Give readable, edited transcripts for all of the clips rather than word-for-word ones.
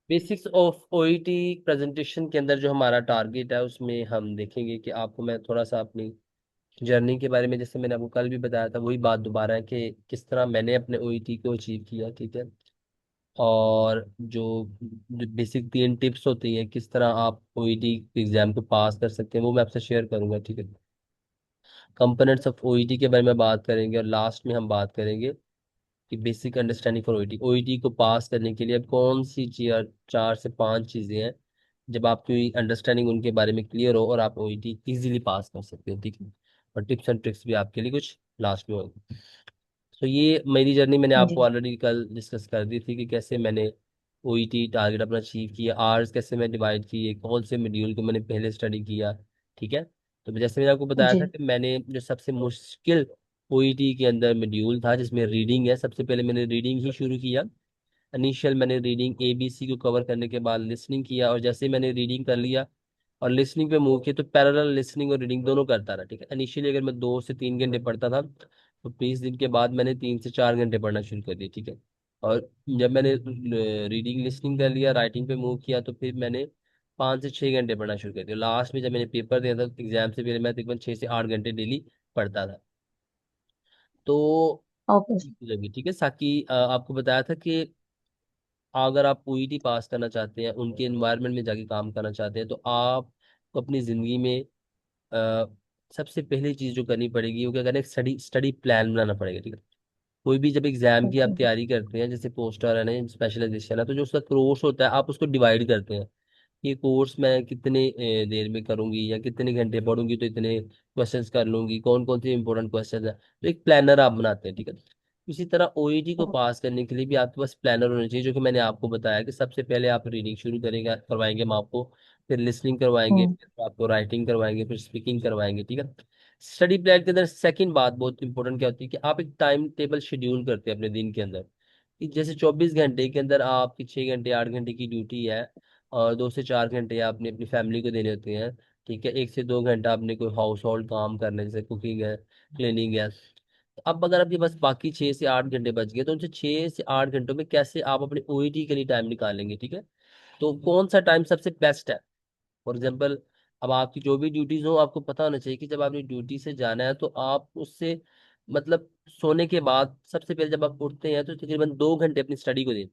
Basics of OET presentation के अंदर जो हमारा टारगेट है उसमें हम देखेंगे कि आपको मैं थोड़ा सा अपनी जर्नी के बारे में, जैसे मैंने आपको कल भी बताया था, वही बात दोबारा है कि किस तरह मैंने अपने ओईटी को अचीव किया, ठीक है। और जो बेसिक 3 टिप्स होती हैं किस तरह आप ओईटी एग्जाम को पास कर सकते हैं, वो मैं आपसे शेयर करूंगा, ठीक है। कंपोनेंट्स ऑफ ओईटी के बारे में बात करेंगे और लास्ट में हम बात करेंगे कि basic understanding for OET, OET को पास करने के लिए अब कौन सी 4 से 5 चीजें हैं जब आपकी अंडरस्टैंडिंग उनके बारे में क्लियर हो और आप ओईटी इजीली पास कर सकते हो, ठीक है। और टिप्स एंड ट्रिक्स भी आपके लिए कुछ लास्ट में होगी। तो ये मेरी जर्नी मैंने आपको जी ऑलरेडी कल डिस्कस कर दी थी कि कैसे मैंने ओईटी टारगेट अपना अचीव किया, आवर्स कैसे मैं डिवाइड किए, कौन से मॉड्यूल को मैंने पहले स्टडी किया, ठीक है। तो जैसे मैंने आपको बताया था जी कि मैंने जो सबसे मुश्किल ओईटी के अंदर मॉड्यूल था जिसमें रीडिंग है, सबसे पहले मैंने रीडिंग ही शुरू किया। इनिशियल मैंने रीडिंग ABC को कवर करने के बाद लिसनिंग किया, और जैसे ही मैंने रीडिंग कर लिया और लिसनिंग पे मूव किया तो पैरेलल लिसनिंग और रीडिंग दोनों करता रहा, ठीक है। इनिशियली अगर मैं 2 से 3 घंटे पढ़ता था तो 20 दिन के बाद मैंने 3 से 4 घंटे पढ़ना शुरू कर दिया, ठीक है। और जब मैंने रीडिंग लिसनिंग कर लिया, राइटिंग पे मूव किया, तो फिर मैंने 5 से 6 घंटे पढ़ना शुरू कर दिया। लास्ट में जब मैंने पेपर दिया था एग्जाम से पहले मैं तकरीबन 6 से 8 घंटे डेली पढ़ता था। तो ओके। लगी, ठीक है। साकी आपको बताया था कि अगर आप ओईटी पास करना चाहते हैं, उनके एनवायरनमेंट में जाके काम करना चाहते हैं, तो आपको अपनी जिंदगी में अ, सबसे पहली चीज जो करनी पड़ेगी वो क्या करना है, स्टडी स्टडी प्लान बनाना पड़ेगा, ठीक है। कोई भी जब एग्जाम की आप ओके। तैयारी करते हैं, जैसे पोस्टर है ना, स्पेशलाइजेशन है, तो जो उसका कोर्स होता है आप उसको डिवाइड करते हैं। ये कोर्स मैं कितने देर में करूंगी या कितने घंटे पढ़ूंगी तो इतने क्वेश्चंस कर लूंगी, कौन कौन से इंपॉर्टेंट क्वेश्चंस है, तो एक प्लानर आप बनाते हैं, ठीक है। इसी तरह ओईटी को पास करने के लिए भी आपके पास प्लानर होना चाहिए, जो कि मैंने आपको बताया कि सबसे पहले आप रीडिंग शुरू करेंगे, करवाएंगे हम आपको, फिर लिसनिंग करवाएंगे, हम्म। फिर आपको राइटिंग करवाएंगे, फिर स्पीकिंग करवाएंगे, ठीक है। स्टडी प्लान के अंदर सेकंड बात बहुत इंपॉर्टेंट क्या होती है कि आप एक टाइम टेबल शेड्यूल करते हैं अपने दिन के अंदर, कि जैसे 24 घंटे के अंदर आपकी 6 घंटे 8 घंटे की ड्यूटी है, और 2 से 4 घंटे आपने अपनी फैमिली को देने होते हैं, ठीक है। 1 से 2 घंटा आपने कोई हाउस होल्ड काम करने, जैसे कुकिंग है, क्लीनिंग है। तो अब अगर आपके पास बाकी 6 से 8 घंटे बच गए तो उनसे 6 से 8 घंटों में कैसे आप अपने ओईटी के लिए टाइम निकालेंगे, ठीक है। तो कौन सा टाइम सबसे बेस्ट है। फॉर एग्जाम्पल, अब आपकी जो भी ड्यूटीज हो आपको पता होना चाहिए कि जब आपने ड्यूटी से जाना है तो आप उससे मतलब सोने के बाद सबसे पहले जब आप उठते हैं तो तकरीबन 2 घंटे अपनी स्टडी को दें,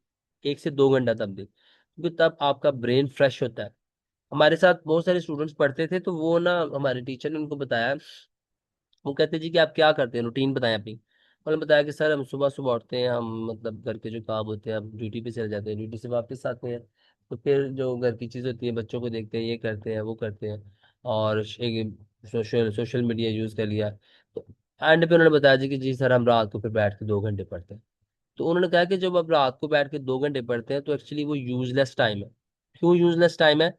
1 से 2 घंटा तब दें, क्योंकि तब आपका ब्रेन फ्रेश होता है। हमारे साथ बहुत सारे स्टूडेंट्स पढ़ते थे, तो वो ना हमारे टीचर ने उनको बताया, वो कहते जी कि आप क्या करते हैं, रूटीन बताएं अपनी। उन्होंने बताया कि सर हम सुबह सुबह उठते हैं, हम मतलब घर के जो काम होते हैं, हम ड्यूटी पे चले जाते हैं, ड्यूटी से वापस आते हैं, तो फिर जो घर की चीज़ होती है बच्चों को देखते हैं, ये करते हैं वो करते हैं, और एक सोशल सोशल मीडिया यूज़ कर लिया। तो एंड पे उन्होंने बताया जी कि जी सर हम रात को फिर बैठ के 2 घंटे पढ़ते हैं। तो उन्होंने कहा कि जब आप रात को बैठ के 2 घंटे पढ़ते हैं तो एक्चुअली वो यूजलेस टाइम है। क्यों यूजलेस टाइम है?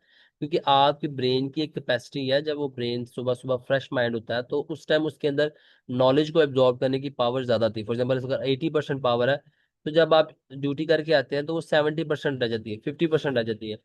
क्योंकि आपके ब्रेन की एक कैपेसिटी है, जब वो ब्रेन सुबह सुबह फ्रेश माइंड होता है तो उस टाइम उसके अंदर नॉलेज को एब्जॉर्ब करने की पावर ज्यादा थी। फॉर एग्जाम्पल अगर 80% पावर है, तो जब आप ड्यूटी करके आते हैं तो वो 70% रह जाती है, 50% रह जाती है।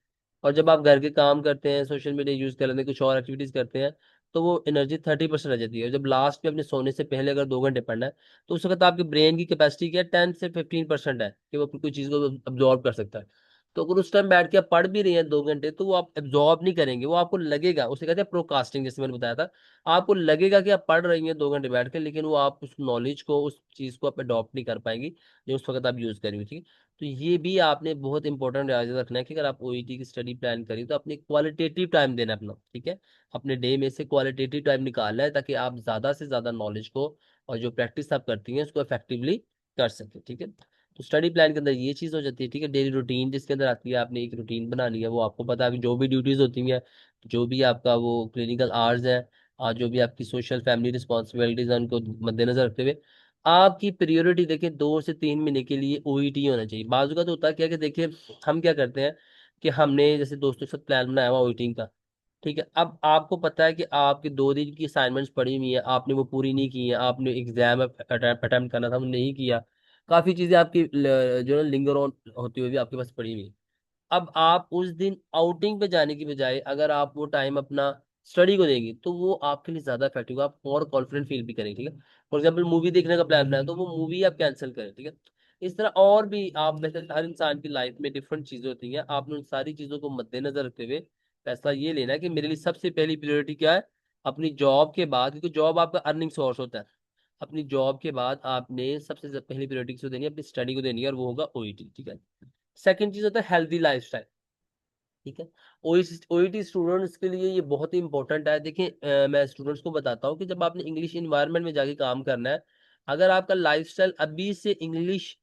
और जब आप घर के काम करते हैं, सोशल मीडिया यूज कर लेते हैं, कुछ और एक्टिविटीज करते हैं, तो वो एनर्जी 30% रह जाती है। और जब लास्ट में अपने सोने से पहले अगर 2 घंटे पढ़ना है, तो उस वक्त आपके ब्रेन की कैपेसिटी क्या है, 10 से 15% है कि वो अपनी कोई चीज को अब्जॉर्ब कर सकता है। तो अगर उस टाइम बैठ के आप पढ़ भी रहे हैं 2 घंटे, तो वो आप एब्जॉर्ब नहीं करेंगे, वो आपको लगेगा, उसे कहते हैं प्रोकास्टिंग, जैसे मैंने बताया था। आपको लगेगा कि आप पढ़ रही हैं 2 घंटे बैठ के, लेकिन वो आप उस नॉलेज को, उस चीज को आप अडॉप्ट नहीं कर पाएंगी जो उस वक्त आप यूज करेंगे, ठीक है। तो ये भी आपने बहुत इंपॉर्टेंट याद रखना है कि अगर आप ओईटी की स्टडी प्लान करें तो अपने क्वालिटेटिव टाइम देना है अपना, ठीक है। अपने डे में से क्वालिटेटिव टाइम निकालना है ताकि आप ज्यादा से ज्यादा नॉलेज को और जो प्रैक्टिस आप करती हैं उसको इफेक्टिवली कर सके, ठीक है। तो स्टडी प्लान के अंदर ये चीज हो जाती है, ठीक है। डेली रूटीन जिसके अंदर आती है, आपने एक रूटीन बनानी है, वो आपको पता है कि जो भी ड्यूटीज होती हैं, जो भी आपका वो क्लिनिकल आवर्स है, और जो भी आपकी सोशल फैमिली रिस्पॉन्सिबिलिटीज है, उनको मद्देनजर रखते हुए आपकी प्रायोरिटी देखिए 2 से 3 महीने के लिए ओईटी होना चाहिए। बाजू का तो होता है क्या कि देखिए, हम क्या करते हैं कि हमने जैसे दोस्तों के साथ प्लान बनाया हुआ ओईटी का, ठीक है। अब आपको पता है कि आपके 2 दिन की असाइनमेंट्स पड़ी हुई है, आपने वो पूरी नहीं की है, आपने एग्जाम अटेम्प्ट करना था वो नहीं किया, काफी चीजें आपकी जो है लिंगर ऑन होती हुई भी आपके पास पड़ी हुई है। अब आप उस दिन आउटिंग पे जाने की बजाय अगर आप वो टाइम अपना स्टडी को देंगे तो वो आपके लिए ज्यादा इफेक्टिव होगा, आप और कॉन्फिडेंट फील भी करेंगे, ठीक है। फॉर एग्जाम्पल मूवी देखने का प्लान बनाया तो वो मूवी आप कैंसिल करें, ठीक है। इस तरह और भी आप वैसे हर इंसान की लाइफ में डिफरेंट चीजें होती हैं, आपने उन सारी चीजों को मद्देनजर रखते हुए फैसला ये लेना है कि मेरे लिए सबसे पहली प्रायोरिटी क्या है। अपनी जॉब के बाद, क्योंकि जॉब आपका अर्निंग सोर्स होता है, अपनी जॉब के बाद आपने सबसे पहली प्रायोरिटी किसको देनी है, अपनी स्टडी को देनी है, और वो होगा ओईटी। ठीक है। सेकंड चीज होता है हेल्दी लाइफस्टाइल। ठीक है। ओईटी स्टूडेंट्स के लिए ये बहुत ही इंपॉर्टेंट है। देखिए मैं स्टूडेंट्स को बताता हूँ कि जब आपने इंग्लिश इन्वायरमेंट में जाके काम करना है, अगर आपका लाइफस्टाइल अभी से इंग्लिश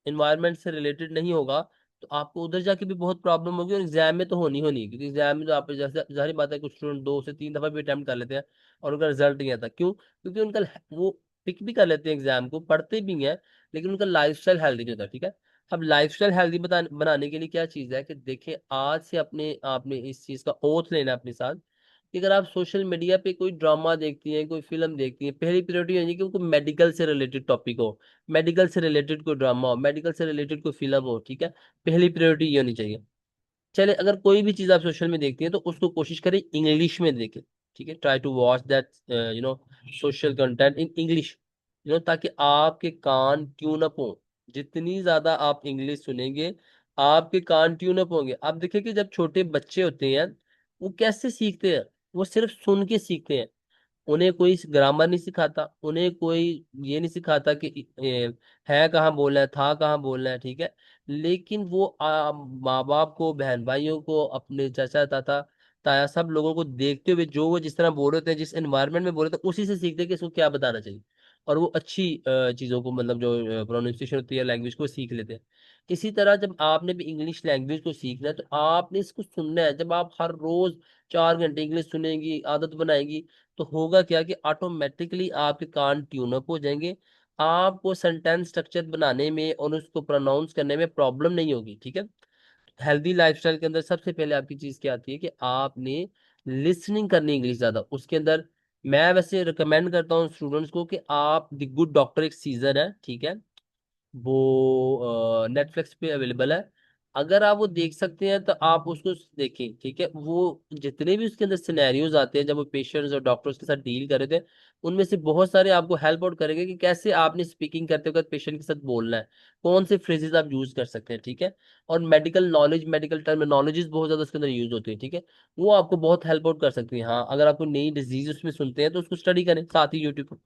इन्वायरमेंट से रिलेटेड नहीं होगा, तो आपको उधर जाके भी बहुत प्रॉब्लम होगी, और एग्जाम में तो होनी होनी है, क्योंकि एग्जाम में तो आप जैसे जाहिर बात है कुछ स्टूडेंट 2 से 3 दफा भी अटेम्प्ट कर लेते हैं और उनका रिजल्ट नहीं आता। क्यों? क्योंकि उनका वो पिक भी कर लेते हैं एग्जाम को, पढ़ते भी हैं, लेकिन उनका लाइफस्टाइल हेल्दी नहीं होता। ठीक है। अब लाइफस्टाइल हेल्दी बनाने के लिए क्या चीज है कि देखिए, आज से अपने आपने इस चीज का ओथ लेना है अपने साथ कि अगर आप सोशल मीडिया पे कोई ड्रामा देखती हैं, कोई फिल्म देखती हैं, पहली प्रायोरिटी होनी चाहिए कि उनको मेडिकल से रिलेटेड टॉपिक हो, मेडिकल से रिलेटेड कोई ड्रामा हो, मेडिकल से रिलेटेड कोई फिल्म हो। ठीक है। पहली प्रायोरिटी ये होनी चाहिए। चले, अगर कोई भी चीज आप सोशल में देखती हैं तो उसको कोशिश करें इंग्लिश में देखें। ठीक है। Try to watch that social content in English, ताकि आपके कान ट्यून अप हो। जितनी ज्यादा आप इंग्लिश सुनेंगे, आपके कान ट्यून अप होंगे। आप देखिए कि जब छोटे बच्चे होते हैं, वो कैसे सीखते हैं? वो सिर्फ सुन के सीखते हैं। उन्हें कोई ग्रामर नहीं सिखाता, उन्हें कोई ये नहीं सिखाता कि है कहाँ बोलना है, था कहाँ बोलना है। ठीक है। लेकिन वो माँ बाप को, बहन भाइयों को, अपने चाचा ताता ताया सब लोगों को देखते हुए, जो वो जिस तरह बोल रहे थे, जिस एनवायरनमेंट में बोल रहे थे, उसी से सीखते हैं कि इसको क्या बताना चाहिए। और वो अच्छी चीजों को, मतलब जो प्रोनाउंसिएशन होती है लैंग्वेज को, सीख लेते हैं। इसी तरह जब आपने भी इंग्लिश लैंग्वेज को सीखना है, तो आपने इसको सुनना है। जब आप हर रोज 4 घंटे इंग्लिश सुनेंगी, आदत बनाएंगी, तो होगा क्या कि ऑटोमेटिकली आपके कान ट्यून अप हो जाएंगे। आपको सेंटेंस स्ट्रक्चर बनाने में और उसको प्रोनाउंस करने में प्रॉब्लम नहीं होगी। ठीक है। हेल्दी लाइफस्टाइल के अंदर सबसे पहले आपकी चीज क्या आती है कि आपने लिसनिंग करनी इंग्लिश ज्यादा उसके अंदर। मैं वैसे रिकमेंड करता हूँ स्टूडेंट्स को कि आप द गुड डॉक्टर एक सीजन है, ठीक है, वो नेटफ्लिक्स पे अवेलेबल है। अगर आप वो देख सकते हैं तो आप उसको देखें। ठीक है। वो जितने भी उसके अंदर सिनेरियोज आते हैं जब वो पेशेंट्स और डॉक्टर्स के साथ डील कर रहे थे, उनमें से बहुत सारे आपको हेल्प आउट करेंगे कि कैसे आपने स्पीकिंग करते वक्त पेशेंट के साथ बोलना है, कौन से फ्रेजेस आप यूज कर सकते हैं। ठीक है। और मेडिकल नॉलेज, मेडिकल टर्मिनोलॉजीज बहुत ज्यादा उसके अंदर यूज होती है। ठीक है। वो आपको बहुत हेल्प आउट कर सकती है। हाँ, अगर आपको नई डिजीज उसमें सुनते हैं तो उसको स्टडी करें साथ ही यूट्यूब,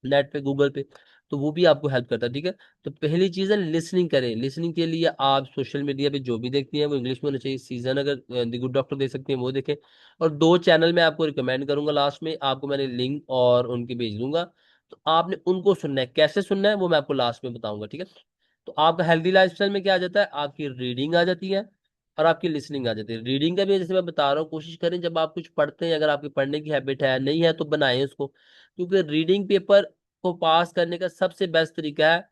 नेट पे, गूगल पे, तो वो भी आपको हेल्प करता है। ठीक है। तो पहली चीज है लिसनिंग करें। लिसनिंग के लिए आप सोशल मीडिया पे जो भी देखती हैं वो इंग्लिश में होना चाहिए। सीजन अगर द गुड डॉक्टर देख सकती हैं वो देखें। और 2 चैनल मैं आपको रिकमेंड करूंगा, लास्ट में आपको मैंने लिंक और उनके भेज दूंगा, तो आपने उनको सुनना है। कैसे सुनना है वो मैं आपको लास्ट में बताऊंगा। ठीक है। तो आपका हेल्दी लाइफस्टाइल में क्या आ जाता है, आपकी रीडिंग आ जाती है और आपकी लिसनिंग आ जाती है। रीडिंग का भी जैसे मैं बता रहा हूँ, कोशिश करें जब आप कुछ पढ़ते हैं, अगर आपकी पढ़ने की हैबिट है, नहीं है तो बनाएं उसको, क्योंकि रीडिंग पेपर को पास करने का सबसे बेस्ट तरीका है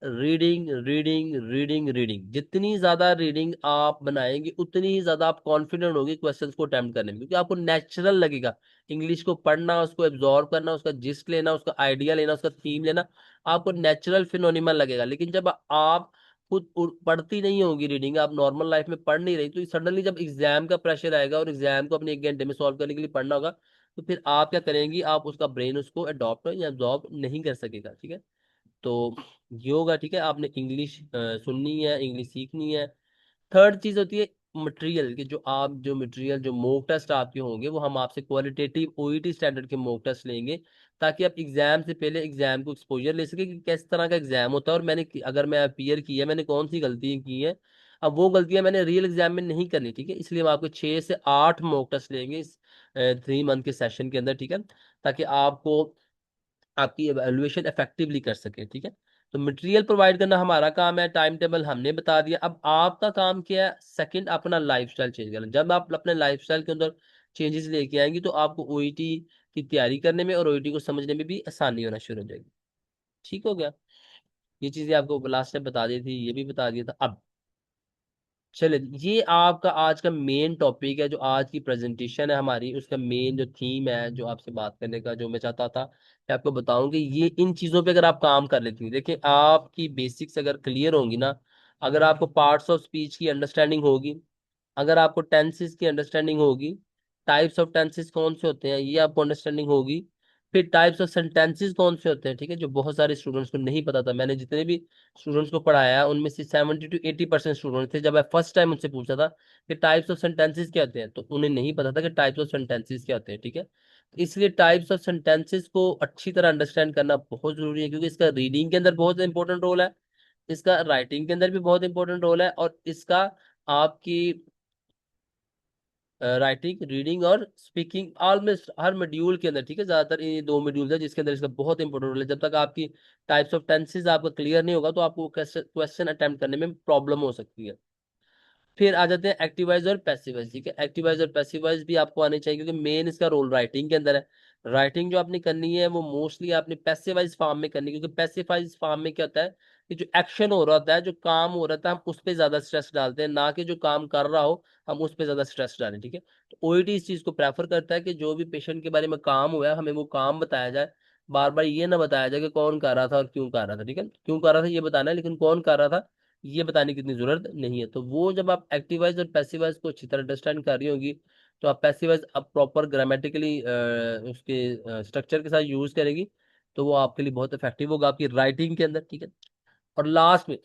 रीडिंग, रीडिंग, रीडिंग, रीडिंग। जितनी ज्यादा रीडिंग आप बनाएंगे, उतनी ही ज्यादा आप कॉन्फिडेंट होंगे क्वेश्चंस को अटेम्प्ट करने में, क्योंकि आपको नेचुरल लगेगा इंग्लिश को पढ़ना, उसको एब्जॉर्ब करना, उसका जिस्ट लेना, उसका आइडिया लेना, उसका थीम लेना। आपको नेचुरल फिनोनिमल लगेगा। लेकिन जब आप खुद पढ़ती नहीं होगी रीडिंग, आप नॉर्मल लाइफ में पढ़ नहीं रही, तो सडनली जब एग्जाम का प्रेशर आएगा और एग्जाम को अपने 1 घंटे में सॉल्व करने के लिए पढ़ना होगा, तो फिर आप क्या करेंगी, आप उसका ब्रेन उसको अडॉप्ट या एब्जॉर्ब नहीं कर सकेगा। ठीक है। तो ये होगा। ठीक है। आपने इंग्लिश सुननी है, इंग्लिश सीखनी है। थर्ड चीज होती है मटेरियल की, जो मटेरियल, जो मॉक टेस्ट आपके होंगे, वो हम आपसे क्वालिटेटिव ओईटी स्टैंडर्ड के मॉक टेस्ट लेंगे, ताकि आप एग्जाम से पहले एग्जाम को एक्सपोजर ले सके कि किस तरह का एग्जाम होता है। और अगर मैं अपीयर किया, मैंने कौन सी गलतियां की हैं, अब वो गलतियां मैंने रियल एग्जाम में नहीं करनी। ठीक है। इसलिए हम आपको 6 से 8 मॉक टेस्ट लेंगे इस 3 मंथ के सेशन के अंदर। ठीक है। ताकि आपको आपकी एवेल्युएशन इफेक्टिवली कर सके। ठीक है। तो मटेरियल प्रोवाइड करना हमारा काम है, टाइम टेबल हमने बता दिया। अब आपका काम क्या है, सेकंड, अपना लाइफस्टाइल चेंज करना। जब आप अपने लाइफस्टाइल के अंदर चेंजेस लेके आएंगे, तो आपको ओईटी की तैयारी करने में और ओईटी को समझने में भी आसानी होना शुरू हो जाएगी। ठीक हो गया। ये चीजें आपको लास्ट टाइम बता दी थी, ये भी बता दिया था। अब चले, ये आपका आज का मेन टॉपिक है, जो आज की प्रेजेंटेशन है हमारी, उसका मेन जो थीम है, जो आपसे बात करने का जो मैं चाहता था कि आपको बताऊं कि ये इन चीजों पे अगर आप काम कर लेती हैं, देखिए आपकी बेसिक्स अगर क्लियर होंगी ना, अगर आपको पार्ट्स ऑफ स्पीच की अंडरस्टैंडिंग होगी, अगर आपको टेंसेस की अंडरस्टैंडिंग होगी, टाइप्स ऑफ टेंसेस कौन से होते हैं ये आपको अंडरस्टैंडिंग होगी, फिर टाइप्स ऑफ सेंटेंसेस कौन से होते हैं, ठीक है, जो बहुत सारे स्टूडेंट्स को नहीं पता था। मैंने जितने भी स्टूडेंट्स को पढ़ाया है उनमें से 70 to 80% स्टूडेंट थे, जब मैं फर्स्ट टाइम उनसे पूछा था कि टाइप्स ऑफ सेंटेंसेस क्या होते हैं, तो उन्हें नहीं पता था कि टाइप्स ऑफ सेंटेंसेस क्या होते हैं, ठीक है। इसलिए टाइप्स ऑफ सेंटेंसेस को अच्छी तरह अंडरस्टैंड करना बहुत जरूरी है, क्योंकि इसका रीडिंग के अंदर बहुत इंपॉर्टेंट रोल है, इसका राइटिंग के अंदर भी बहुत इंपॉर्टेंट रोल है, और इसका आपकी राइटिंग, रीडिंग और स्पीकिंग ऑलमोस्ट हर मॉड्यूल के अंदर, ठीक है। ज्यादातर ये 2 मॉड्यूल है जिसके अंदर इसका बहुत इंपॉर्टेंट रोल है। जब तक आपकी टाइप्स ऑफ टेंसेस आपका क्लियर नहीं होगा तो आपको क्वेश्चन अटेम्प्ट करने में प्रॉब्लम हो सकती है। फिर आ जाते हैं एक्टिवाइज और पैसिवाइज, ठीक है। एक्टिवाइज और पैसिवाइज भी आपको आने चाहिए, क्योंकि मेन इसका रोल राइटिंग के अंदर है। राइटिंग जो आपने करनी है वो मोस्टली आपने पैसिवाइज फॉर्म में करनी है, क्योंकि पैसिवाइज फॉर्म में क्या होता है कि जो एक्शन हो रहा होता है, जो काम हो रहा था, हम उस पर ज्यादा स्ट्रेस डालते हैं, ना कि जो काम कर रहा हो हम उस पर ज्यादा स्ट्रेस डालें, ठीक है। तो ओईटी इस चीज को प्रेफर करता है कि जो भी पेशेंट के बारे में काम हुआ है हमें वो काम बताया जाए, बार बार ये ना बताया जाए कि कौन कर रहा था और क्यों कर रहा था, ठीक है। क्यों कर रहा था ये बताना है, लेकिन कौन कर रहा था ये बताने की इतनी जरूरत नहीं है। तो वो जब आप एक्टिवाइज और पैसिवाइज को अच्छी तरह अंडरस्टैंड कर रही होगी, तो आप पैसिवाइज आप प्रॉपर ग्रामेटिकली उसके स्ट्रक्चर के साथ यूज करेगी, तो वो आपके लिए बहुत इफेक्टिव होगा आपकी राइटिंग के अंदर, ठीक है। और लास्ट में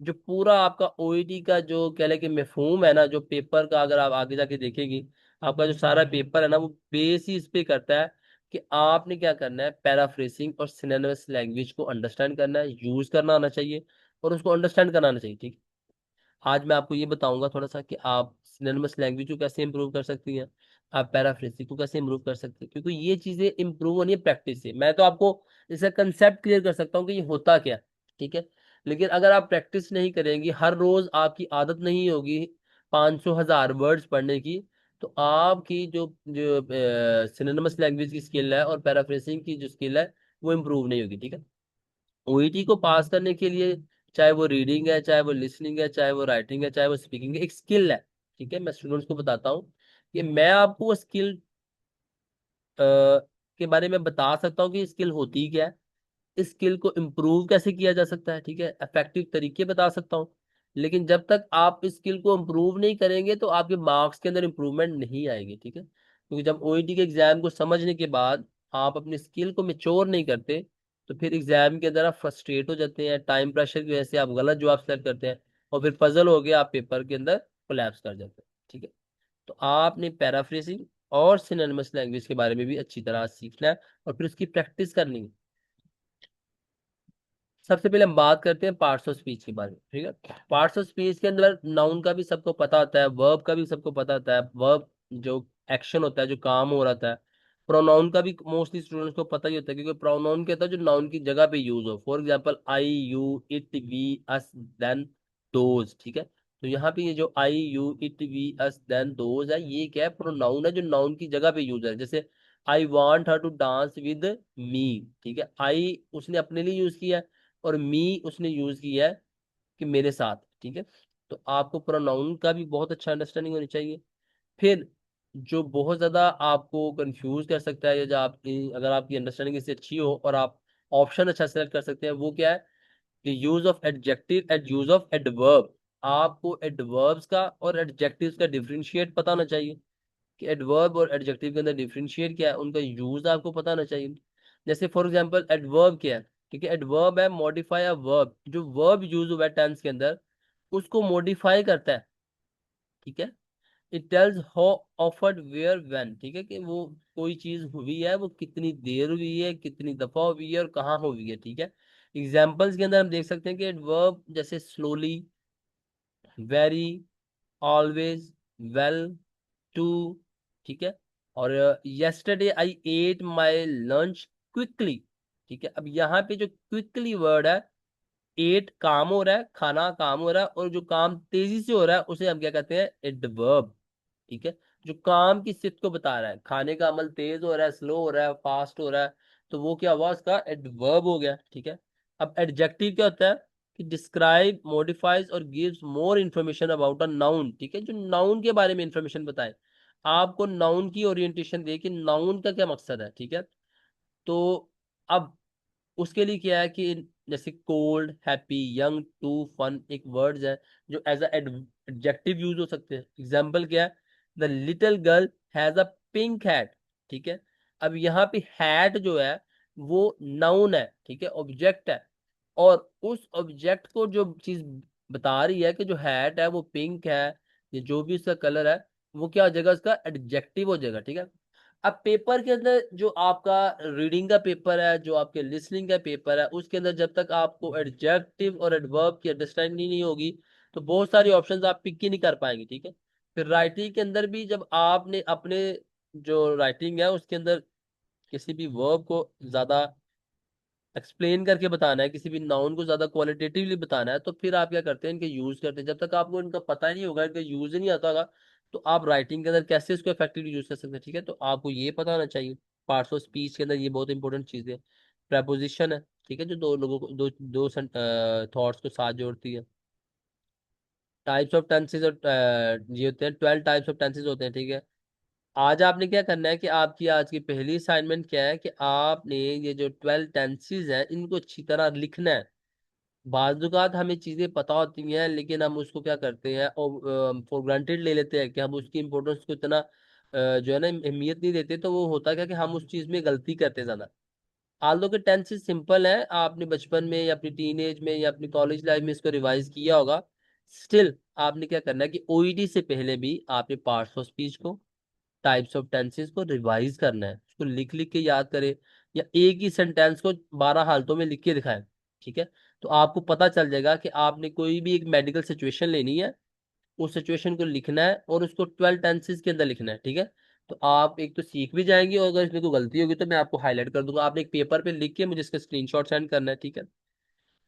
जो पूरा आपका ओईटी का जो कह लें कि मफहूम है ना, जो पेपर का अगर आप आगे जाके देखेंगी, आपका जो सारा पेपर है ना वो बेस ही इस पे करता है कि आपने क्या करना है, पैराफ्रेसिंग और सिनोनिमस लैंग्वेज को अंडरस्टैंड करना है, यूज करना आना चाहिए और उसको अंडरस्टैंड करना आना चाहिए, ठीक है। आज मैं आपको ये बताऊंगा थोड़ा सा कि आप सिनोनिमस लैंग्वेज को कैसे इंप्रूव कर सकती हैं, आप पैराफ्रेसिंग को कैसे इंप्रूव कर सकते हैं, क्योंकि ये चीजें इंप्रूव होनी है प्रैक्टिस से। मैं तो आपको इसका कंसेप्ट क्लियर कर सकता हूँ कि ये होता क्या है, ठीक है। लेकिन अगर आप प्रैक्टिस नहीं करेंगी, हर रोज आपकी आदत नहीं होगी 500 1000 वर्ड्स पढ़ने की, तो आपकी जो जो सिनोनिमस लैंग्वेज की स्किल है और पैराफ्रेसिंग की जो स्किल है वो इंप्रूव नहीं होगी, ठीक है। ओईटी को पास करने के लिए चाहे वो रीडिंग है, चाहे वो लिसनिंग है, चाहे वो राइटिंग है, चाहे वो स्पीकिंग है, एक स्किल है, ठीक है। मैं स्टूडेंट्स को बताता हूँ कि मैं आपको वो स्किल के बारे में बता सकता हूँ कि स्किल होती क्या है, इस स्किल को इम्प्रूव कैसे किया जा सकता है, ठीक है, इफेक्टिव तरीके बता सकता हूँ। लेकिन जब तक आप इस स्किल को इम्प्रूव नहीं करेंगे तो आपके मार्क्स के अंदर इम्प्रूवमेंट नहीं आएगी, ठीक है। क्योंकि जब ओईटी के एग्जाम को समझने के बाद आप अपनी स्किल को मेच्योर नहीं करते, तो फिर एग्जाम के अंदर आप फ्रस्ट्रेट हो जाते हैं, टाइम प्रेशर की वजह से आप गलत जवाब सेलेक्ट करते हैं, और फिर पजल हो गया आप पेपर के अंदर कोलैप्स कर जाते हैं, ठीक है। तो आपने पैराफ्रेजिंग और सिनोनिमस लैंग्वेज के बारे में भी अच्छी तरह सीखना है और फिर उसकी प्रैक्टिस करनी है। सबसे पहले हम बात करते हैं पार्ट्स ऑफ स्पीच के बारे में, ठीक है। पार्ट्स ऑफ स्पीच के अंदर नाउन का भी सबको पता होता है, वर्ब का भी सबको पता होता है, वर्ब जो एक्शन होता है, जो काम हो रहा है। प्रोनाउन का भी मोस्टली स्टूडेंट्स को पता ही होता है, क्योंकि प्रोनाउन कहता है जो नाउन की जगह पे यूज हो, for example I you it we us them those, ठीक है। तो यहाँ पे ये जो I you it we us them those है, ये क्या है, प्रोनाउन है जो नाउन की जगह पे यूज है। जैसे I want her to dance with me, ठीक है, आई उसने अपने लिए यूज किया है और मी उसने यूज किया है कि मेरे साथ, ठीक है। तो आपको प्रोनाउन का भी बहुत अच्छा अंडरस्टैंडिंग होनी चाहिए। फिर जो बहुत ज्यादा आपको कंफ्यूज कर सकता है, या जो आपकी अगर आपकी अंडरस्टैंडिंग इससे अच्छी हो और आप ऑप्शन अच्छा सेलेक्ट कर सकते हैं, वो क्या है कि use of adjective and use of adverb. आपको एडवर्ब्स का और एडजेक्टिव्स का डिफरेंशिएट पता होना चाहिए कि एडवर्ब और एडजेक्टिव के अंदर डिफरेंशिएट क्या है, उनका यूज आपको पता होना चाहिए। जैसे फॉर एग्जांपल एडवर्ब क्या है, ठीक है, एडवर्ब है मॉडिफाई अ वर्ब, जो वर्ब यूज हुआ है टेंस के अंदर उसको मॉडिफाई करता है, ठीक है। इट टेल्स हाउ ऑफर्ड वेयर व्हेन, ठीक है, कि वो कोई चीज हुई है वो कितनी देर हुई है, कितनी दफा हुई है और कहाँ हुई है, ठीक है। एग्जाम्पल्स के अंदर हम देख सकते हैं कि एडवर्ब जैसे slowly, very, always, well, too, ठीक है। और yesterday I ate my lunch quickly, ठीक है। अब यहाँ पे जो क्विकली वर्ड है, एट काम हो रहा है, खाना काम हो रहा है, और जो काम तेजी से हो रहा है उसे हम क्या कहते हैं, एडवर्ब, ठीक है। जो काम की स्थिति को बता रहा है, खाने का अमल तेज हो रहा है, स्लो हो रहा है, फास्ट हो रहा है, तो वो क्या हुआ, उसका एडवर्ब हो गया, ठीक है। अब एडजेक्टिव क्या होता है कि डिस्क्राइब, मॉडिफाइज और gives more information about a noun, ठीक है, जो नाउन के बारे में इंफॉर्मेशन बताए, आपको नाउन की ओरिएंटेशन दे कि नाउन का क्या मकसद है, ठीक है। तो अब उसके लिए क्या है कि जैसे cold, happy, young, too, fun एक वर्ड्स है जो एज अ एडजेक्टिव यूज हो सकते हैं। एग्जाम्पल क्या है, the little girl has a pink hat, ठीक है। अब यहाँ पे हैड जो है वो नाउन है, ठीक है, ऑब्जेक्ट है। और उस ऑब्जेक्ट को जो चीज बता रही है कि जो हैट है वो पिंक है, ये जो भी उसका कलर है, वो क्या हो जाएगा, उसका एडजेक्टिव हो जाएगा, ठीक है। अब पेपर के अंदर जो आपका रीडिंग का पेपर है, जो आपके लिसनिंग का पेपर है, उसके अंदर जब तक आपको एडजेक्टिव और एडवर्ब की अंडरस्टैंडिंग नहीं होगी तो बहुत सारी ऑप्शंस आप पिक ही नहीं कर पाएंगे, ठीक है। फिर राइटिंग के अंदर भी जब आपने अपने जो राइटिंग है उसके अंदर किसी भी वर्ब को ज्यादा एक्सप्लेन करके बताना है, किसी भी नाउन को ज्यादा क्वालिटेटिवली बताना है, तो फिर आप क्या करते हैं, इनके यूज करते हैं। जब तक आपको इनका पता ही नहीं होगा, इनका यूज ही नहीं आता होगा, तो आप राइटिंग के अंदर कैसे इसको इफेक्टिवली यूज कर सकते हैं, ठीक है। तो आपको ये पता होना चाहिए। पार्ट्स ऑफ स्पीच के अंदर ये बहुत इंपॉर्टेंट चीज है। प्रेपोजिशन है, ठीक है, जो दो लोगों को दो दो थॉट्स को साथ जोड़ती है। टाइप्स ऑफ टेंसेज और ये होते हैं 12 टाइप्स ऑफ टेंसेज होते हैं, ठीक है। आज आपने क्या करना है कि आपकी आज की पहली असाइनमेंट क्या है कि आपने ये जो 12 टेंसेज हैं इनको अच्छी तरह लिखना है। बाज़ हमें चीज़ें पता होती हैं लेकिन हम उसको क्या करते हैं और फॉर ग्रांटेड ले लेते हैं कि हम उसकी इम्पोर्टेंस को इतना जो है ना अहमियत नहीं देते, तो वो होता क्या कि हम उस चीज़ में गलती करते ज़्यादा। आल्दो के टेंसेज सिंपल है, आपने बचपन में या अपनी टीनेज में या अपनी कॉलेज लाइफ में इसको रिवाइज किया होगा। स्टिल आपने क्या करना है कि ओईटी से पहले भी आपने पार्ट्स ऑफ स्पीच को, टाइप्स ऑफ टेंसेस को रिवाइज करना है, उसको लिख लिख के याद करें, या एक ही सेंटेंस को 12 हालतों में लिख के दिखाएं, ठीक है। तो आपको पता चल जाएगा कि आपने कोई भी एक मेडिकल सिचुएशन लेनी है, उस सिचुएशन को लिखना है और उसको 12 टेंसेस के अंदर लिखना है, ठीक है। तो आप एक तो सीख भी जाएंगे, और अगर इसमें कोई गलती होगी तो मैं आपको हाईलाइट कर दूंगा, आपने एक पेपर पे लिख के मुझे इसका स्क्रीनशॉट सेंड करना है, ठीक है।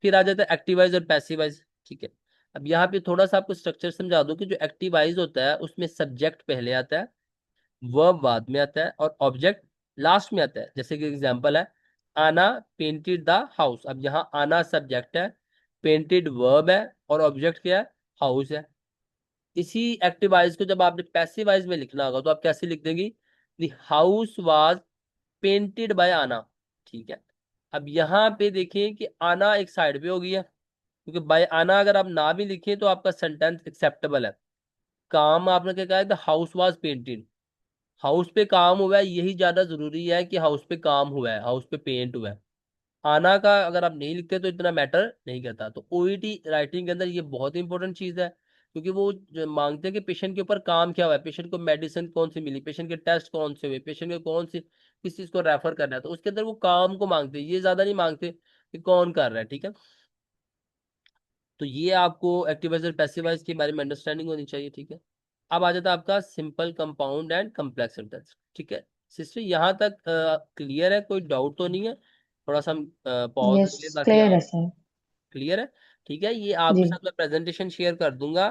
फिर आ जाता है एक्टिवाइज और पैसिवाइज, ठीक है। अब यहाँ पे थोड़ा सा आपको स्ट्रक्चर समझा दूं कि जो एक्टिवाइज होता है उसमें सब्जेक्ट पहले आता है, वर्ब बाद में आता है और ऑब्जेक्ट लास्ट में आता है। जैसे कि एग्जांपल है, आना पेंटेड द हाउस। अब यहाँ आना सब्जेक्ट है, पेंटेड वर्ब है और ऑब्जेक्ट क्या है, हाउस है। इसी एक्टिवाइज को जब आपने पैसिवाइज में लिखना होगा तो आप कैसे लिख देंगे, the house was painted bye आना, ठीक है। अब यहाँ पे देखें कि आना एक साइड पे हो गई है, क्योंकि बाय आना अगर आप ना भी लिखें तो आपका सेंटेंस एक्सेप्टेबल है। काम आपने क्या कहा है, the house was painted, house पे काम हुआ है, यही ज्यादा जरूरी है कि हाउस पे काम हुआ है, हाउस पे पेंट हुआ है। आना का अगर आप नहीं लिखते तो इतना मैटर नहीं करता। तो ओईटी राइटिंग के अंदर ये बहुत इंपॉर्टेंट चीज है, क्योंकि वो जो मांगते हैं कि पेशेंट के ऊपर काम क्या हुआ है, पेशेंट को मेडिसिन कौन सी मिली, पेशेंट के टेस्ट कौन से हुए, पेशेंट को कौन सी किस चीज को रेफर करना है, तो उसके अंदर वो काम को मांगते हैं, ये ज्यादा नहीं मांगते कि कौन कर रहा है, ठीक है। तो ये आपको एक्टिवाइज और पैसिवाइज के बारे में अंडरस्टैंडिंग होनी चाहिए, ठीक है। अब आ जाता है आपका simple, compound and complex sentence, ठीक है। सिस्टर यहाँ तक क्लियर है, कोई डाउट तो नहीं है? थोड़ा सा हम पॉज यस, ले लें ताकि क्लियर है आप, सर। क्लियर है, ठीक है। ये आपके जी। साथ मैं प्रेजेंटेशन शेयर कर दूंगा।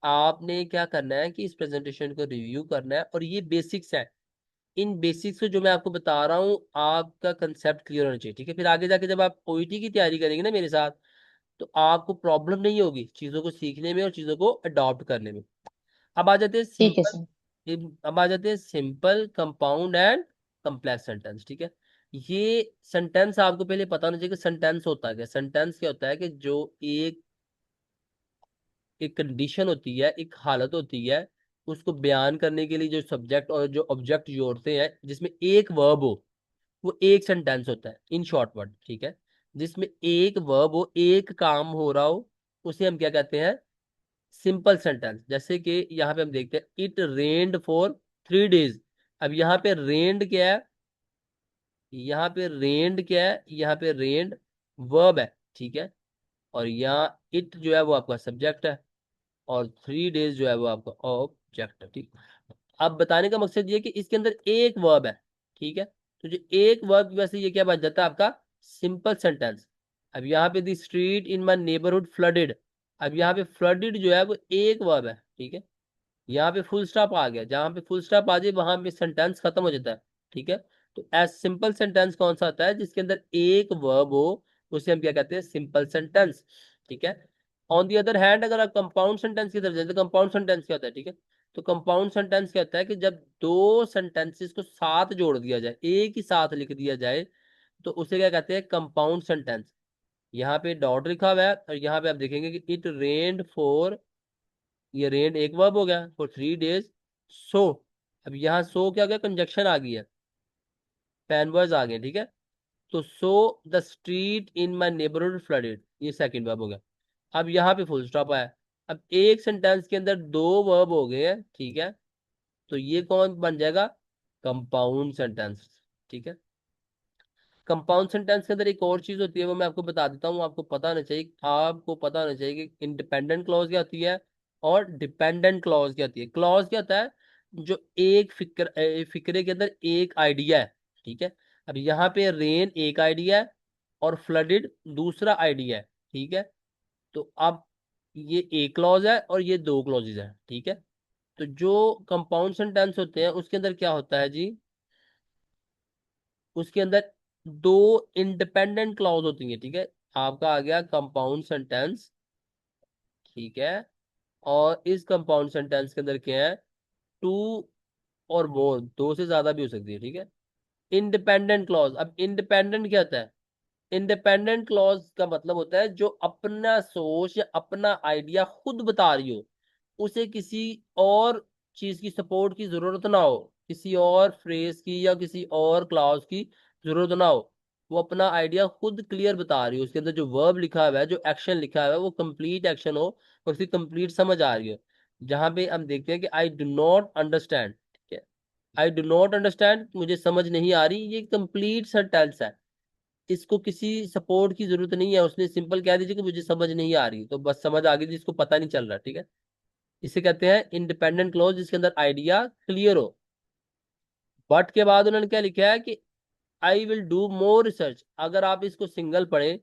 आपने क्या करना है कि इस प्रेजेंटेशन को रिव्यू करना है, और ये बेसिक्स है। इन बेसिक्स को जो मैं आपको बता रहा हूँ आपका कंसेप्ट क्लियर होना चाहिए, ठीक है। फिर आगे जाके जब आप ओईटी की तैयारी करेंगे ना मेरे साथ, तो आपको प्रॉब्लम नहीं होगी चीजों को सीखने में और चीजों को अडॉप्ट करने में। अब आ जाते हैं ठीक है सिंपल, सर। अब आ जाते हैं simple, compound and complex sentence, ठीक है। ये सेंटेंस आपको पहले पता होना चाहिए कि सेंटेंस होता है क्या। सेंटेंस क्या होता है कि जो एक एक कंडीशन होती है, एक हालत होती है, उसको बयान करने के लिए जो सब्जेक्ट और जो ऑब्जेक्ट जोड़ते हैं, जिसमें एक वर्ब हो, वो एक सेंटेंस होता है, इन शॉर्ट वर्ड, ठीक है। जिसमें एक वर्ब हो, एक काम हो रहा हो, उसे हम क्या कहते हैं, सिंपल सेंटेंस। जैसे कि यहाँ पे हम देखते हैं, इट रेन्ड फॉर 3 days। अब यहाँ पे रेन्ड क्या है, यहाँ पे रेन्ड क्या है, यहाँ पे रेन्ड वर्ब है, ठीक है। और यहाँ इट जो है वो आपका सब्जेक्ट है, और 3 days जो है वो आपका ऑब्जेक्ट है, ठीक। अब बताने का मकसद ये कि इसके अंदर एक वर्ब है, ठीक है। तो जो एक वर्ब की वजह से ये क्या बन जाता है आपका सिंपल सेंटेंस। अब यहाँ पे the street in my neighbourhood flooded. अब यहाँ पे फ्लडेड जो है वो एक वर्ब है, ठीक है। यहाँ पे फुल स्टॉप आ गया, जहां पे फुल स्टॉप आ जाए वहां पे सेंटेंस खत्म हो जाता है, ठीक है। तो एज सिंपल सेंटेंस कौन सा होता है, जिसके अंदर एक वर्ब हो, उसे हम क्या कहते हैं, सिंपल सेंटेंस, ठीक है। ऑन दी अदर हैंड अगर आप कंपाउंड सेंटेंस की तरफ जाए तो कंपाउंड सेंटेंस क्या होता है, ठीक है। तो कंपाउंड सेंटेंस क्या होता है कि जब दो सेंटेंसेस को साथ जोड़ दिया जाए, एक ही साथ लिख दिया जाए, तो उसे क्या कहते हैं, कंपाउंड सेंटेंस। यहाँ पे डॉट लिखा हुआ है और यहाँ पे आप देखेंगे कि इट रेन्ड फॉर, ये रेंट एक वर्ब हो गया, फॉर 3 days। सो अब यहाँ सो क्या हो गया, कंजक्शन आ गई है, पैनवर्ड्स आ गए, ठीक है। तो so the street in my neighbourhood flooded, ये सेकंड वर्ब हो गया। अब यहाँ पे फुल स्टॉप आया। अब एक सेंटेंस के अंदर दो वर्ब हो गए हैं, ठीक है। तो ये कौन बन जाएगा? कंपाउंड सेंटेंस, ठीक है। कंपाउंड सेंटेंस के अंदर एक और चीज होती है, वो मैं आपको बता देता हूँ, आपको पता होना चाहिए। आपको पता होना चाहिए कि इंडिपेंडेंट क्लॉज क्या होती है और डिपेंडेंट क्लॉज क्या होती है। क्लॉज क्या होता है? जो एक फिक्रे के अंदर एक आइडिया है, ठीक है। अब यहाँ पे रेन एक आइडिया है और फ्लडेड दूसरा आइडिया है, ठीक है। तो अब ये एक क्लॉज है और ये दो क्लॉजेज है, ठीक है। तो जो कंपाउंड सेंटेंस होते हैं उसके अंदर क्या होता है जी? उसके अंदर दो इंडिपेंडेंट क्लॉज होती है, ठीक है। आपका आ गया कंपाउंड सेंटेंस, ठीक है। और इस कंपाउंड सेंटेंस के अंदर क्या है? टू और मोर, दो से ज्यादा भी हो सकती है, ठीक है। इंडिपेंडेंट क्लॉज, अब इंडिपेंडेंट क्या होता है? इंडिपेंडेंट क्लॉज का मतलब होता है जो अपना सोच या अपना आइडिया खुद बता रही हो, उसे किसी और चीज की सपोर्ट की जरूरत ना हो, किसी और फ्रेज की या किसी और क्लॉज की जरूरत ना हो। वो अपना आइडिया खुद क्लियर बता रही हो, उसके अंदर जो वर्ब लिखा हुआ है, जो एक्शन लिखा हुआ है, वो कंप्लीट एक्शन हो और उसकी कंप्लीट समझ आ रही हो। जहां पे हम देखते हैं कि आई डू नॉट अंडरस्टैंड, ठीक है। आई डू नॉट अंडरस्टैंड, मुझे समझ नहीं आ रही, ये कंप्लीट सेंटेंस है। इसको किसी सपोर्ट की जरूरत नहीं है, उसने सिंपल कह दीजिए कि मुझे समझ नहीं आ रही, तो बस समझ आ गई, जिसको पता नहीं चल रहा, ठीक है। इसे कहते हैं इंडिपेंडेंट क्लॉज, जिसके अंदर आइडिया क्लियर हो। बट के बाद उन्होंने क्या लिखा है कि I will do more research. अगर आप इसको सिंगल पढ़े,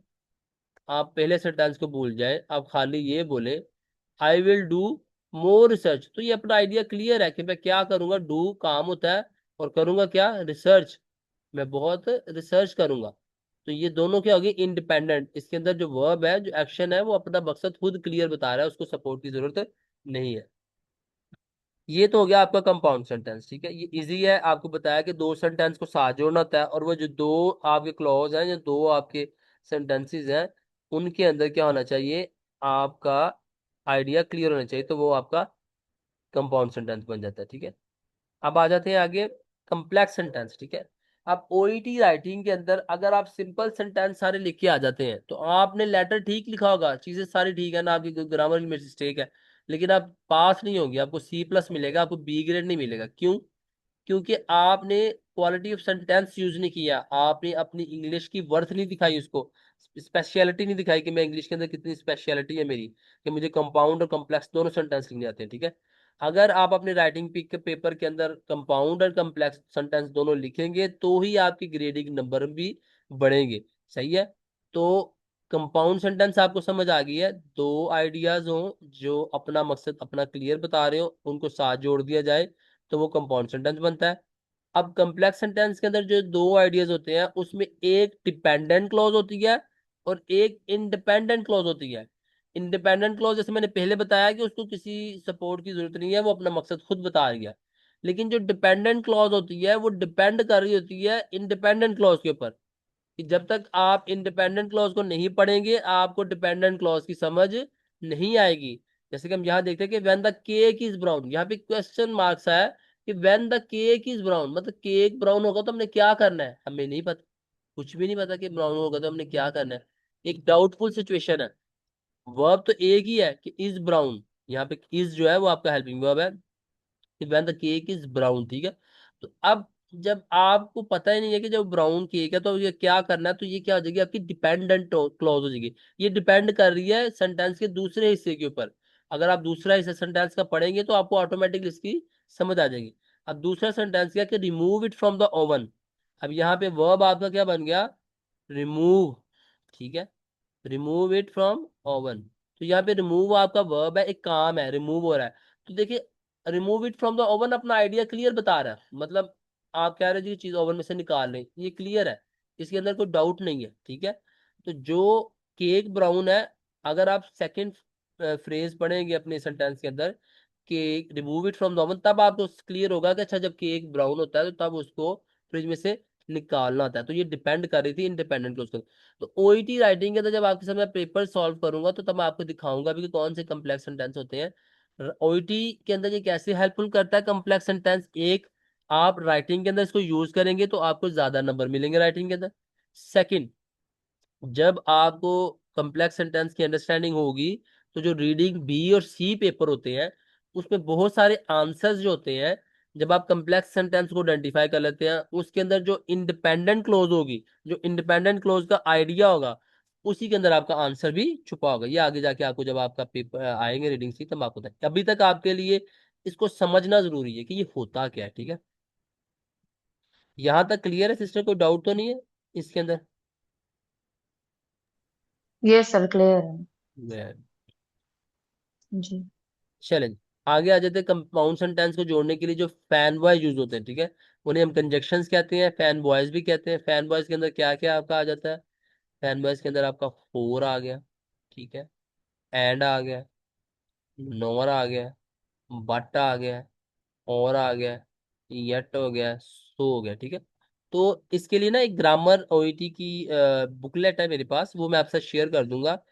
आप पहले सेंटेंस को भूल जाए, आप खाली ये बोले I will do more research, तो ये अपना आइडिया क्लियर है कि मैं क्या करूंगा। डू काम होता है और करूंगा क्या? रिसर्च। मैं बहुत रिसर्च करूंगा। तो ये दोनों क्या होगी? इंडिपेंडेंट। इसके अंदर जो वर्ब है, जो एक्शन है, वो अपना मकसद खुद क्लियर बता रहा है, उसको सपोर्ट की जरूरत नहीं है। ये तो हो गया आपका कंपाउंड सेंटेंस, ठीक है। ये इजी है, आपको बताया कि दो सेंटेंस को साथ जोड़ना होता है, और वो जो दो आपके क्लॉज हैं, जो दो आपके सेंटेंसेस हैं, उनके अंदर क्या होना चाहिए? आपका आइडिया क्लियर होना चाहिए, तो वो आपका कंपाउंड सेंटेंस बन जाता है, ठीक है। अब आ जाते हैं आगे, कम्प्लेक्स सेंटेंस, ठीक है। अब ओईटी राइटिंग के अंदर अगर आप सिंपल सेंटेंस सारे लिख के आ जाते हैं, तो आपने लेटर ठीक लिखा होगा, चीजें सारी ठीक है ना, आपकी ग्रामर में मिस्टेक है, लेकिन आप पास नहीं होंगे, आपको सी प्लस मिलेगा, आपको बी ग्रेड नहीं मिलेगा। क्यों? क्योंकि आपने क्वालिटी ऑफ सेंटेंस यूज नहीं किया, आपने अपनी इंग्लिश की वर्थ नहीं दिखाई, उसको स्पेशलिटी नहीं दिखाई कि मैं इंग्लिश के अंदर कितनी स्पेशलिटी है मेरी, कि मुझे कंपाउंड और कम्प्लेक्स दोनों सेंटेंस लिखने आते हैं, ठीक है। अगर आप अपने राइटिंग पिक के पेपर के अंदर कंपाउंड और कम्प्लेक्स सेंटेंस दोनों लिखेंगे, तो ही आपकी ग्रेडिंग नंबर भी बढ़ेंगे, सही है। तो कंपाउंड सेंटेंस आपको समझ आ गई है, दो आइडियाज हो जो अपना मकसद अपना क्लियर बता रहे हो, उनको साथ जोड़ दिया जाए तो वो कंपाउंड सेंटेंस बनता है। अब कम्प्लेक्स सेंटेंस के अंदर जो दो आइडियाज होते हैं, उसमें एक डिपेंडेंट क्लॉज होती है और एक इंडिपेंडेंट क्लॉज होती है। इंडिपेंडेंट क्लॉज जैसे मैंने पहले बताया कि उसको किसी सपोर्ट की जरूरत नहीं है, वो अपना मकसद खुद बता रही है। लेकिन जो डिपेंडेंट क्लॉज होती है, वो डिपेंड कर रही होती है इंडिपेंडेंट क्लॉज के ऊपर, कि जब तक आप इंडिपेंडेंट क्लॉज को नहीं पढ़ेंगे, आपको डिपेंडेंट क्लॉज की समझ नहीं आएगी। जैसे कि हम यहाँ देखते हैं कि when the cake is brown, यहाँ पे क्वेश्चन मार्क्स है कि when the cake is brown, मतलब केक ब्राउन होगा तो हमने क्या करना है, हमें नहीं पता, कुछ भी नहीं पता कि ब्राउन होगा तो हमने क्या करना है। एक डाउटफुल सिचुएशन है। वर्ब तो एक ही है कि इज ब्राउन, यहाँ पे इज जो है वो आपका हेल्पिंग वर्ब है, when the cake is brown, ठीक है। तो अब जब आपको पता ही नहीं है कि जब ब्राउन केक है तो ये क्या करना है, तो ये क्या हो जाएगी? आपकी डिपेंडेंट क्लॉज हो जाएगी। ये डिपेंड कर रही है सेंटेंस के दूसरे हिस्से के ऊपर। अगर आप दूसरा हिस्सा सेंटेंस का पढ़ेंगे तो आपको ऑटोमेटिकली इसकी समझ आ जाएगी। अब दूसरा सेंटेंस क्या कि remove it from the oven. अब यहाँ पे वर्ब आपका क्या बन गया? रिमूव, ठीक है। रिमूव इट फ्रॉम ओवन, तो यहाँ पे रिमूव आपका वर्ब है, एक काम है, रिमूव हो रहा है। तो देखिए, remove it from the oven अपना आइडिया क्लियर बता रहा है, मतलब आप कह रहे हो जी चीज ओवन में से निकाल रहे हैं, ये क्लियर है, इसके अंदर कोई डाउट नहीं है, ठीक है। तो जो केक ब्राउन है, अगर आप सेकंड फ्रेज पढ़ेंगे अपने सेंटेंस के अंदर, cake remove it from the oven, तब आपको क्लियर होगा कि अच्छा जब केक ब्राउन होता है तो तब उसको फ्रिज में से निकालना होता है। तो ये डिपेंड कर रही थी इंडिपेंडेंट क्लोज। तो ओईटी राइटिंग के अंदर जब आपके साथ मैं पेपर सॉल्व करूंगा, तो तब मैं आपको दिखाऊंगा भी कि कौन से कम्प्लेक्स सेंटेंस होते हैं। ओईटी के अंदर ये कैसे हेल्पफुल करता है कम्प्लेक्स सेंटेंस? एक, आप राइटिंग के अंदर इसको यूज करेंगे तो आपको ज्यादा नंबर मिलेंगे राइटिंग के अंदर। सेकंड, जब आपको कॉम्प्लेक्स सेंटेंस की अंडरस्टैंडिंग होगी तो जो रीडिंग बी और सी पेपर होते हैं उसमें बहुत सारे आंसर्स जो होते हैं, जब आप कॉम्प्लेक्स सेंटेंस को आइडेंटिफाई कर लेते हैं उसके अंदर जो इंडिपेंडेंट क्लोज होगी, जो इंडिपेंडेंट क्लोज का आइडिया होगा, उसी के अंदर आपका आंसर भी छुपा होगा। ये आगे जाके आपको जब आपका पेपर आएंगे रीडिंग सी तब आपको अभी तक आपके लिए इसको समझना जरूरी है कि ये होता क्या है, ठीक है। यहां तक क्लियर है सिस्टर, कोई डाउट तो नहीं है इसके अंदर? ये सर क्लियर है। जी। चलें, आगे आ जाते हैं कंपाउंड सेंटेंस को जोड़ने के लिए जो फैन बॉयज यूज होते हैं, ठीक है। उन्हें हम कंजक्शंस कहते हैं, फैन बॉयज भी कहते हैं। फैन बॉयज के अंदर क्या क्या आपका आ जाता है? फैन बॉयज के अंदर आपका फोर आ गया, ठीक है, एंड आ गया, नोर आ गया, बट आ गया, और आ गया, यट हो गया, सो हो गया, ठीक है। तो इसके लिए ना एक ग्रामर ओईटी की बुकलेट है मेरे पास, वो मैं आपसे शेयर कर दूंगा।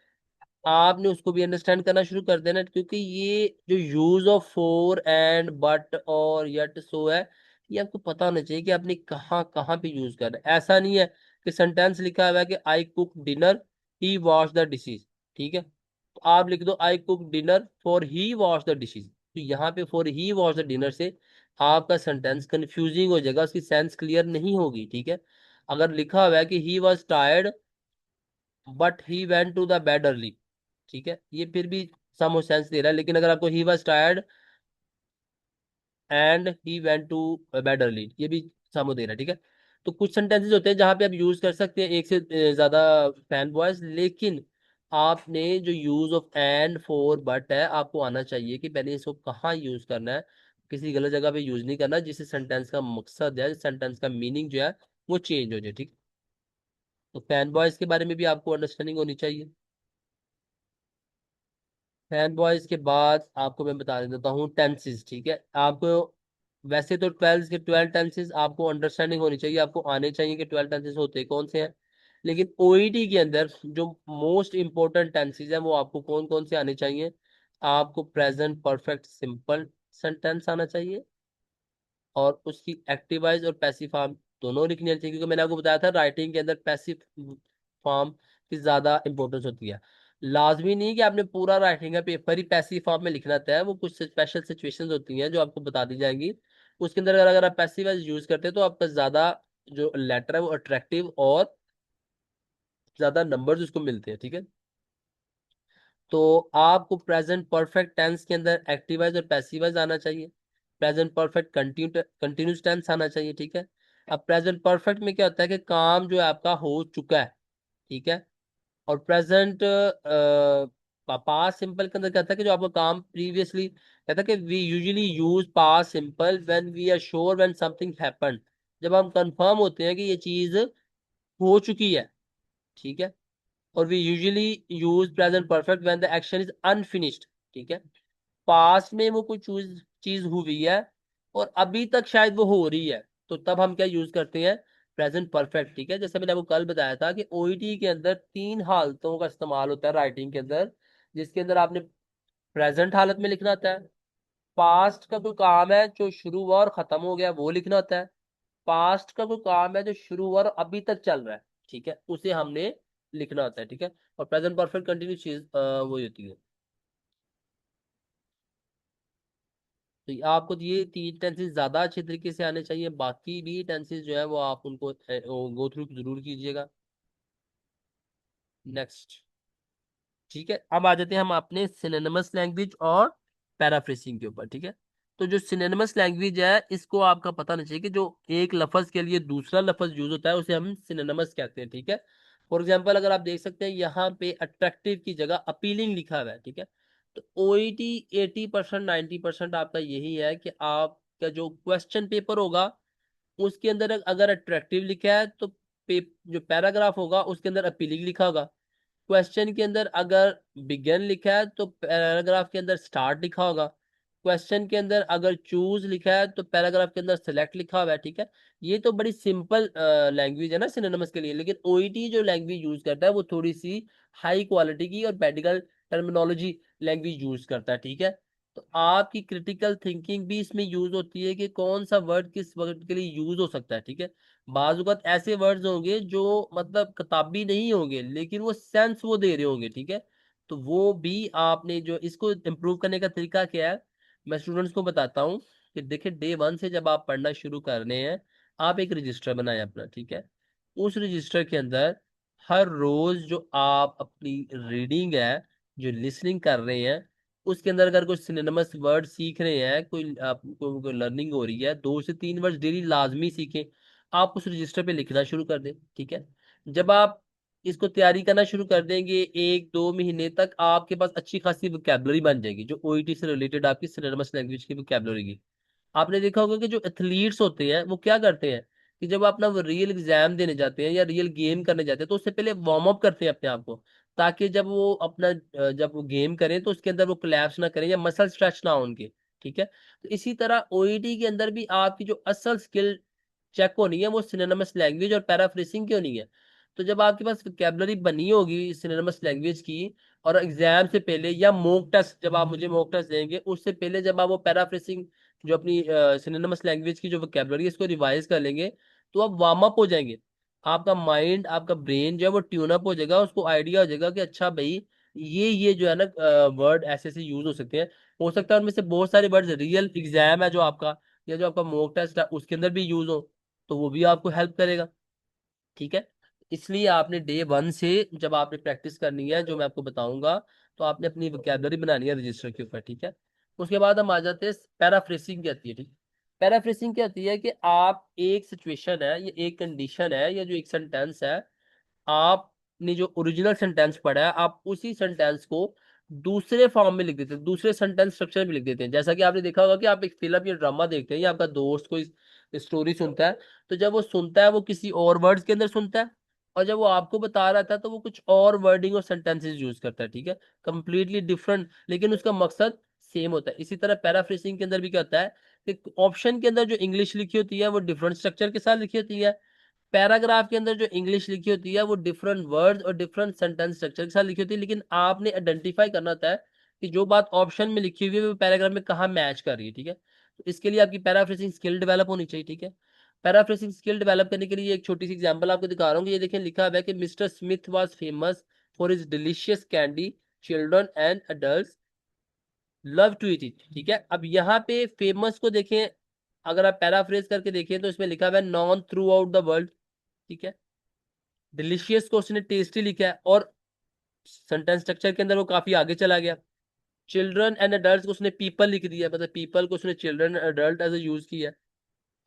आपने उसको भी अंडरस्टैंड करना शुरू कर देना, क्योंकि ये जो use of four and but और यट सो है, ये आपको पता होना चाहिए कि आपने कहाँ कहाँ पे यूज करना है। ऐसा नहीं है कि सेंटेंस लिखा हुआ है कि I cook dinner, he wash the dishes, ठीक है, तो आप लिख दो I cook dinner for he wash the dishes, तो यहाँ पे for he wash the dinner से आपका सेंटेंस कंफ्यूजिंग हो जाएगा, उसकी सेंस क्लियर नहीं होगी, ठीक है। अगर लिखा हुआ है कि he was tired but he went to the bed early, ठीक है, ये फिर भी सम सेंस दे रहा है। लेकिन अगर आपको he was tired and he went to bed early, ये भी सम दे रहा है, ठीक है। तो कुछ सेंटेंसेस होते हैं जहां पे आप यूज कर सकते हैं एक से ज्यादा फैन वॉइस, लेकिन आपने जो use of and four but है आपको आना चाहिए कि पहले इसको कहाँ यूज करना है, किसी गलत जगह पे यूज नहीं करना जिससे सेंटेंस का मकसद है, सेंटेंस का मीनिंग जो है वो चेंज हो जाए, ठीक। तो फैन वॉइस के बारे में भी आपको अंडरस्टैंडिंग होनी चाहिए। फैन बॉयज के बाद आपको मैं बता देता हूँ टेंसेस, ठीक है। आपको वैसे तो 12 टेंसेस आपको अंडरस्टैंडिंग होनी चाहिए, आपको आने चाहिए कि 12 टेंसेस होते कौन से हैं। लेकिन ओईटी के अंदर जो मोस्ट इंपॉर्टेंट टेंसेस हैं वो आपको कौन कौन से आने चाहिए? आपको प्रेजेंट परफेक्ट सिंपल सेंटेंस आना चाहिए, और उसकी एक्टिव वॉइस और पैसिव फॉर्म दोनों लिखनी चाहिए, क्योंकि मैंने आपको बताया था राइटिंग के अंदर पैसिव फॉर्म की ज्यादा इंपॉर्टेंस होती है। लाजमी नहीं कि आपने पूरा राइटिंग का पेपर ही पैसिव फॉर्म में लिखना था, वो कुछ स्पेशल सिचुएशंस होती हैं जो आपको बता दी जाएंगी। उसके अंदर अगर आप पैसिव वॉइस यूज करते हैं तो आपका ज्यादा जो लेटर है वो अट्रैक्टिव और ज्यादा नंबर्स उसको मिलते हैं, ठीक है। तो आपको प्रेजेंट परफेक्ट टेंस के अंदर एक्टिव वॉइस और पैसिव वॉइस आना चाहिए, प्रेजेंट परफेक्ट कंटिन्यूस टेंस आना चाहिए, ठीक है। अब प्रेजेंट परफेक्ट में क्या होता है कि काम जो है आपका हो चुका है, ठीक है। और प्रेजेंट पास्ट सिंपल के अंदर कहता है कि जो आपका काम प्रीवियसली, कहता है कि we usually use past simple when we are sure when something happened, जब हम कंफर्म होते हैं कि ये चीज हो चुकी है, ठीक है। और we usually use present perfect when the action is unfinished, ठीक है। पास्ट में वो कोई चीज चीज हुई है और अभी तक शायद वो हो रही है, तो तब हम क्या यूज करते हैं? प्रेजेंट परफेक्ट, ठीक है। जैसे मैंने आपको कल बताया था कि ओईटी के अंदर 3 हालतों का इस्तेमाल होता है राइटिंग के अंदर, जिसके अंदर आपने प्रेजेंट हालत में लिखना होता है, पास्ट का कोई काम है जो शुरू हुआ और खत्म हो गया वो लिखना होता है, पास्ट का कोई काम है जो शुरू हुआ और अभी तक चल रहा है, ठीक है, उसे हमने लिखना होता है, ठीक है। और प्रेजेंट परफेक्ट कंटिन्यू चीज वही होती है। तो आपको ये 3 टेंसेस ज्यादा अच्छे तरीके से आने चाहिए, बाकी भी टेंसेस जो है वो आप उनको गो थ्रू जरूर कीजिएगा। नेक्स्ट, ठीक है, अब आ जाते हैं हम अपने सिनोनिमस लैंग्वेज और पैराफ्रेसिंग के ऊपर, ठीक है। तो जो सिनोनिमस लैंग्वेज है इसको आपका पता नहीं चाहिए कि जो एक लफज के लिए दूसरा लफज यूज होता है उसे हम सिनोनिमस कहते हैं, ठीक है। फॉर एग्जाम्पल अगर आप देख सकते हैं यहाँ पे अट्रैक्टिव की जगह अपीलिंग लिखा हुआ है, ठीक है। तो ओईटी 80% 90% आपका यही है कि आपका जो क्वेश्चन पेपर होगा उसके अंदर अगर अट्रैक्टिव लिखा है तो जो पैराग्राफ होगा उसके अंदर अपीलिंग लिखा होगा। क्वेश्चन के अंदर अगर बिगन लिखा है तो पैराग्राफ के अंदर स्टार्ट लिखा होगा। क्वेश्चन के अंदर अगर चूज लिखा है तो पैराग्राफ के अंदर सेलेक्ट लिखा हुआ है, ठीक है। ये तो बड़ी सिंपल लैंग्वेज है ना सिनोनिमस के लिए, लेकिन ओईटी जो लैंग्वेज यूज करता है वो थोड़ी सी हाई क्वालिटी की और मेडिकल टर्मिनोलॉजी लैंग्वेज यूज करता है, ठीक है। तो आपकी क्रिटिकल थिंकिंग भी इसमें यूज होती है कि कौन सा वर्ड किस वर्ड के लिए यूज हो सकता है, ठीक है। बाजुकात ऐसे वर्ड्स होंगे जो मतलब किताबी नहीं होंगे, लेकिन वो सेंस वो दे रहे होंगे, ठीक है। तो वो भी आपने जो इसको इम्प्रूव करने का तरीका क्या है, मैं स्टूडेंट्स को बताता हूँ कि देखिए डे 1 से जब आप पढ़ना शुरू कर रहे हैं, आप एक रजिस्टर बनाए अपना, ठीक है। उस रजिस्टर के अंदर हर रोज जो आप अपनी रीडिंग है, जो लिसनिंग कर रहे हैं, उसके अंदर अगर कुछ सिनोनिमस वर्ड सीख रहे हैं, कोई आपको कोई लर्निंग हो रही है, 2 से 3 वर्ड डेली लाजमी सीखें। आप उस रजिस्टर पे लिखना शुरू कर दें, ठीक है। जब आप इसको तैयारी करना शुरू कर देंगे, 1-2 महीने तक आपके पास अच्छी खासी वोकैबलरी बन जाएगी, जो ओईटी से रिलेटेड आपकी सिनोनिमस लैंग्वेज की वोकैबलरी की। आपने देखा होगा कि जो एथलीट्स होते हैं वो क्या करते हैं कि जब अपना वो रियल एग्जाम देने जाते हैं या रियल गेम करने जाते हैं, तो उससे पहले वार्म अप करते हैं अपने आप को, ताकि जब वो अपना जब वो गेम करें तो उसके अंदर वो कोलैप्स ना करें या मसल स्ट्रेच ना हो उनके, ठीक है। तो इसी तरह ओईटी के अंदर भी आपकी जो असल स्किल चेक होनी है वो सिनोनिमस लैंग्वेज और पैराफ्रेसिंग की होनी है। तो जब आपके पास वोकैबुलरी बनी होगी सिनोनिमस लैंग्वेज की, और एग्जाम से पहले या मॉक टेस्ट, जब आप मुझे मॉक टेस्ट देंगे उससे पहले जब आप वो पैराफ्रेसिंग जो अपनी सिनोनिमस लैंग्वेज की जो वोकैबुलरी है इसको रिवाइज कर लेंगे, तो आप वार्म अप हो जाएंगे। आपका माइंड, आपका ब्रेन जो है वो ट्यून अप हो जाएगा, उसको आइडिया हो जाएगा कि अच्छा भाई ये जो है ना वर्ड ऐसे ऐसे यूज हो सकते हैं। हो सकता है उनमें से बहुत सारे वर्ड रियल एग्जाम है जो आपका, या जो आपका मॉक टेस्ट है उसके अंदर भी यूज हो, तो वो भी आपको हेल्प करेगा, ठीक है। इसलिए आपने डे 1 से जब आपने प्रैक्टिस करनी है जो मैं आपको बताऊंगा, तो आपने अपनी वोकैबुलरी बनानी है रजिस्टर के ऊपर, ठीक है। उसके बाद हम आ जाते हैं पैराफ्रेसिंग क्या होती है, ठीक। पैराफ्रेसिंग क्या होती है कि आप एक सिचुएशन है, ये एक कंडीशन है, या जो एक सेंटेंस है, आपने जो ओरिजिनल सेंटेंस पढ़ा है आप उसी सेंटेंस को दूसरे फॉर्म में लिख देते हैं, दूसरे सेंटेंस स्ट्रक्चर में लिख देते हैं। जैसा कि आपने देखा होगा कि आप एक फिल्म या ड्रामा देखते हैं या आपका दोस्त कोई स्टोरी सुनता है, तो जब वो सुनता है वो किसी और वर्ड्स के अंदर सुनता है, और जब वो आपको बता रहा था तो वो कुछ और वर्डिंग और सेंटेंसेस यूज करता है, ठीक है, कंप्लीटली डिफरेंट, लेकिन उसका मकसद सेम होता है। इसी तरह पैराफ्रेसिंग के अंदर भी क्या होता है कि ऑप्शन के अंदर जो इंग्लिश लिखी होती है वो डिफरेंट स्ट्रक्चर के साथ लिखी होती है, पैराग्राफ के अंदर जो इंग्लिश लिखी होती है वो डिफरेंट वर्ड्स और डिफरेंट सेंटेंस स्ट्रक्चर के साथ लिखी होती है, लेकिन आपने आइडेंटिफाई करना होता है कि जो बात ऑप्शन में लिखी हुई है वो पैराग्राफ में कहाँ मैच कर रही है, ठीक है। तो इसके लिए आपकी पैराफ्रेजिंग स्किल डेवलप होनी चाहिए, ठीक है। पैराफ्रेजिंग स्किल डेवलप करने के लिए एक छोटी सी एग्जांपल आपको दिखा रहा हूँ। ये देखें, लिखा हुआ है कि mister Smith was famous for his delicious candy, children and adult love to eat it, ठीक है। अब यहाँ पे फेमस को देखें, अगर आप पैराफ्रेज करके देखें तो इसमें लिखा हुआ है non through out the world, ठीक है। डिलीशियस को उसने टेस्टी लिखा है, और सेंटेंस स्ट्रक्चर के अंदर वो काफी आगे चला गया। चिल्ड्रन एंड अडल्ट को उसने पीपल लिख दिया, मतलब पीपल को उसने children adult as a use किया है,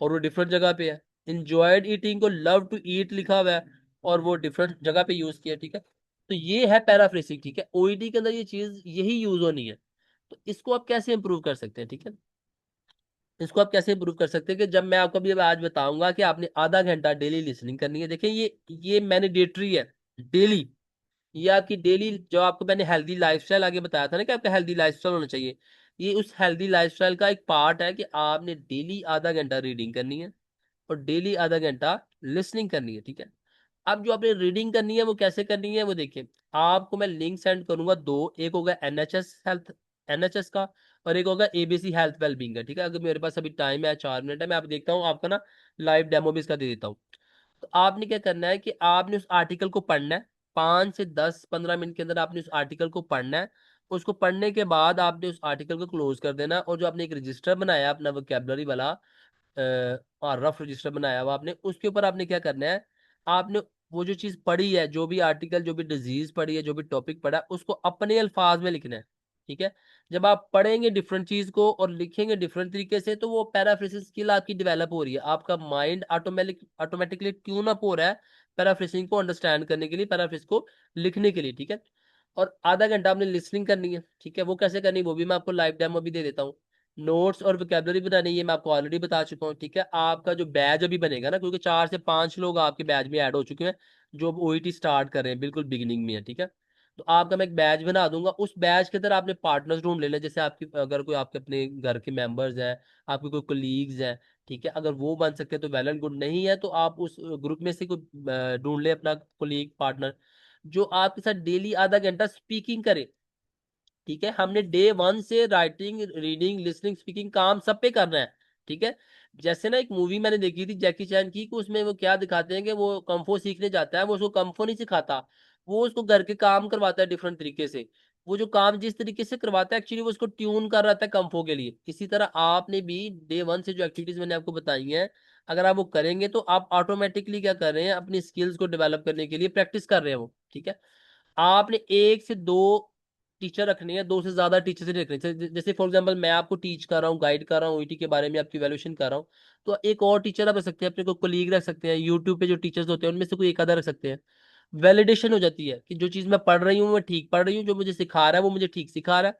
और वो डिफरेंट जगह पे है। इंजॉयड ईटिंग को लव टू ईट लिखा हुआ है, और वो डिफरेंट जगह पे यूज किया, ठीक है। तो ये है पैराफ्रेसिंग, ठीक है। ओईडी के अंदर ये चीज यही यूज होनी है। तो इसको आप कैसे इंप्रूव कर सकते हैं, ठीक है। इसको आप कैसे इंप्रूव कर सकते हैं कि जब मैं आपको अभी आज बताऊंगा कि आपने आधा घंटा डेली लिसनिंग करनी है। देखिए ये मैंडेटरी है डेली। ये आपकी डेली, जो आपको मैंने हेल्दी लाइफस्टाइल आगे बताया था ना कि आपका हेल्दी लाइफस्टाइल होना चाहिए, ये उस हेल्दी लाइफस्टाइल का एक पार्ट है कि आपने डेली आधा घंटा रीडिंग करनी है और डेली आधा घंटा लिसनिंग करनी है, ठीक है। अब जो आपने रीडिंग करनी है वो कैसे करनी है वो देखिए, आपको मैं लिंक सेंड करूंगा दो, एक होगा एनएचएस हेल्थ, एनएचएस का, और एक होगा एबीसी हेल्थ वेलबींग का, ठीक है। अगर मेरे पास अभी टाइम है, 4 मिनट है, मैं आप देखता हूँ आपका ना लाइव डेमो भी इसका दे देता हूँ। तो आपने क्या करना है कि आपने उस आर्टिकल को पढ़ना है, 5 से 10-15 मिनट के अंदर आपने उस आर्टिकल को पढ़ना है। उसको पढ़ने के बाद आपने उस आर्टिकल को क्लोज कर देना, और जो आपने एक रजिस्टर बनाया अपना वोकैबुलरी वाला, और रफ रजिस्टर बनाया हुआ आपने, उसके ऊपर आपने क्या करना है, आपने वो जो चीज पढ़ी है, जो भी आर्टिकल, जो भी डिजीज पढ़ी है, जो भी टॉपिक पढ़ा है, उसको अपने अल्फाज में लिखना है, ठीक है। जब आप पढ़ेंगे डिफरेंट चीज को और लिखेंगे डिफरेंट तरीके से, तो वो पैराफ्रेसिंग स्किल आपकी डेवलप हो रही है, आपका माइंड ऑटोमेटिकली ट्यून अप हो रहा है पैराफ्रेसिंग को अंडरस्टैंड करने के लिए, पैराफ्रेस को लिखने के लिए, ठीक है। और आधा घंटा आपने लिसनिंग करनी है, ठीक है। वो कैसे करनी है वो भी मैं आपको लाइव डेमो भी दे देता हूँ। नोट्स और वोकैबुलरी बनानी है, मैं आपको ऑलरेडी बता चुका हूँ, ठीक है। आपका जो बैच अभी बनेगा ना, क्योंकि 4 से 5 लोग आपके बैच में ऐड हो चुके हैं जो ओईटी स्टार्ट कर रहे हैं, बिल्कुल बिगिनिंग में है, ठीक है। तो आपका मैं एक बैच बना दूंगा, उस बैच के अंदर आपने पार्टनर्स ढूंढ लेना, जैसे आपकी अगर कोई आपके अपने घर के मेंबर्स हैं, आपके कोई कोलीग्स हैं, ठीक है। अगर वो बन सकते हैं तो वेल एंड गुड, नहीं है तो आप उस ग्रुप में से कोई ढूंढ ले अपना कोलीग पार्टनर, जो आपके साथ डेली आधा घंटा स्पीकिंग करे, ठीक है, हमने डे वन से राइटिंग, रीडिंग, लिसनिंग, स्पीकिंग काम सब पे करना है। ठीक है। जैसे ना एक मूवी मैंने देखी थी जैकी चैन की, कि उसमें वो क्या दिखाते हैं कि वो कम्फो सीखने जाता है, वो उसको कम्फो नहीं सिखाता, वो उसको घर के काम करवाता है डिफरेंट तरीके से। वो जो काम जिस तरीके से करवाता है एक्चुअली वो उसको ट्यून कर रहा था कम्फो के लिए। इसी तरह आपने भी डे वन से जो एक्टिविटीज मैंने आपको बताई हैं, अगर आप वो करेंगे तो आप ऑटोमेटिकली क्या कर रहे हैं, अपनी स्किल्स को डेवलप करने के लिए प्रैक्टिस कर रहे हैं वो। ठीक है। आपने एक से दो टीचर रखने हैं, दो से ज्यादा टीचर से नहीं रखने। जैसे फॉर एग्जांपल मैं आपको टीच कर रहा हूँ, गाइड कर रहा हूँ ओईटी के बारे में, आपकी वैल्यूएशन कर रहा हूँ, तो एक और टीचर आप रख सकते हैं, अपने को कोलीग रख सकते हैं, यूट्यूब पे जो टीचर्स होते हैं उनमें से कोई एक आधा रख सकते हैं। वैलिडेशन हो जाती है कि जो चीज मैं पढ़ रही हूँ मैं ठीक पढ़ रही हूँ, जो मुझे सिखा रहा है वो मुझे ठीक सिखा रहा है।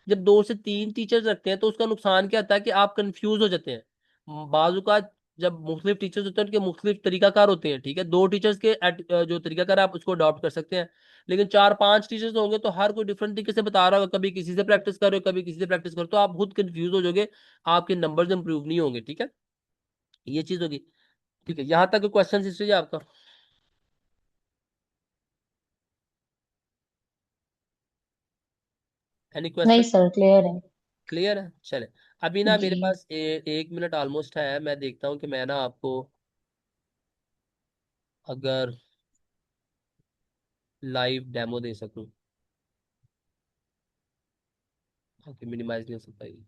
जब दो से तीन टीचर्स रखते हैं तो उसका नुकसान क्या होता है कि आप कंफ्यूज हो जाते हैं बाजू का। जब मुख्तलिफ टीचर्स होते हैं उनके मुख्तलिफ तरीकाकार होते हैं। ठीक है, दो टीचर्स के जो तरीकाकार है, आप उसको अडॉप्ट कर सकते हैं। लेकिन चार पांच टीचर्स होंगे तो हर कोई डिफरेंट तरीके से बता रहा होगा, कभी किसी से प्रैक्टिस कर रहे हो, कभी किसी से प्रैक्टिस करो, तो आप खुद कंफ्यूज हो जाओगे, आपके नंबर्स इंप्रूव नहीं होंगे। ठीक है, ये चीज होगी। ठीक है, यहाँ तक क्वेश्चन हिस्ट्री है आपका? एनी नहीं क्वेश्चन? सर, क्लियर है। क्लियर है, चले। अभी ना मेरे जी। पास एक मिनट ऑलमोस्ट है, मैं देखता हूँ कि मैं ना आपको अगर लाइव डेमो दे सकूं। ओके, मिनिमाइज नहीं हो सकता ये।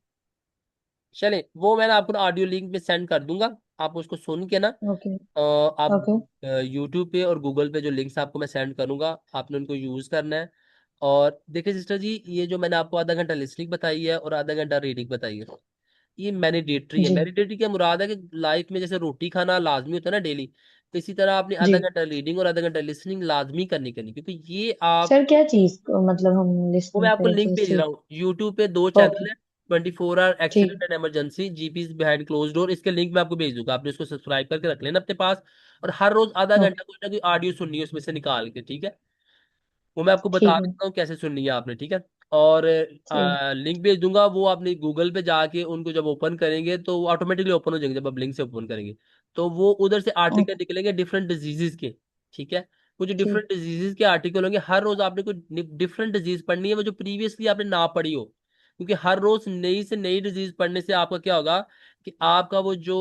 चले, वो मैं ना आपको ऑडियो लिंक में सेंड कर दूंगा, आप उसको सुन के ना ओके। आप ओके। यूट्यूब पे और गूगल पे जो लिंक्स आपको मैं सेंड करूंगा, आपने उनको यूज करना है। और देखिए सिस्टर जी, ये जो मैंने आपको आधा घंटा लिसनिंग बताई है और आधा घंटा रीडिंग बताई है, ये मैंडेटरी है। जी। मैंडेटरी क्या मुराद है कि लाइफ में जैसे रोटी खाना लाजमी होता है ना डेली, तो इसी तरह आपने जी आधा घंटा रीडिंग और आधा घंटा लिसनिंग लाजमी करनी क्योंकि ये आप। सर, क्या चीज को मतलब हम वो मैं लिसनिंग आपको करें, लिंक किस भेज रहा चीज? हूँ, यूट्यूब पे दो ओके। चैनल है, 24 आवर ठीक। Accident and emergency, GPs behind close door, इसके लिंक मैं आपको भेज दूंगा, आपने इसको सब्सक्राइब करके रख लेना अपने पास। और हर रोज आधा ओके। घंटा कोई ना कोई ऑडियो सुननी है उसमें से निकाल के। ठीक है, वो मैं आपको बता ठीक है। देता हूँ कैसे सुननी है आपने। ठीक है, और ठीक। लिंक भेज दूंगा, वो आपने गूगल पे जाके उनको जब ओपन करेंगे तो वो ऑटोमेटिकली ओपन हो जाएंगे, जब आप लिंक से ओपन करेंगे तो वो उधर से आर्टिकल ओके। निकलेंगे डिफरेंट डिजीजेस के। ठीक है, वो जो ठीक। डिफरेंट डिजीजेस के आर्टिकल होंगे, हर रोज आपने कोई डिफरेंट डिजीज पढ़नी है वो जो प्रीवियसली आपने ना पढ़ी हो, क्योंकि हर रोज नई से नई डिजीज पढ़ने से आपका क्या होगा कि आपका वो जो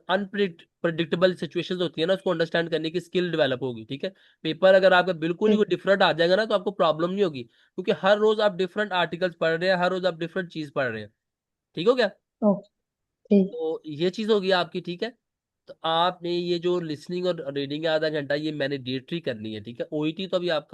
अनप्रिडिक्टेबल सिचुएशंस होती है ना, उसको अंडरस्टैंड करने की स्किल डेवलप होगी। ठीक है, पेपर अगर आपका बिल्कुल ही ठीक। वो डिफरेंट आ जाएगा ना तो आपको प्रॉब्लम नहीं होगी, क्योंकि हर रोज आप डिफरेंट आर्टिकल्स पढ़ रहे हैं, हर रोज आप डिफरेंट चीज पढ़ रहे हैं। ठीक हो गया? ओके। ठीक। तो ये चीज होगी आपकी। ठीक है, तो आपने ये जो लिसनिंग और रीडिंग है आधा घंटा, ये मैंने डेटरी करनी है। ठीक है, ओईटी तो अभी आपका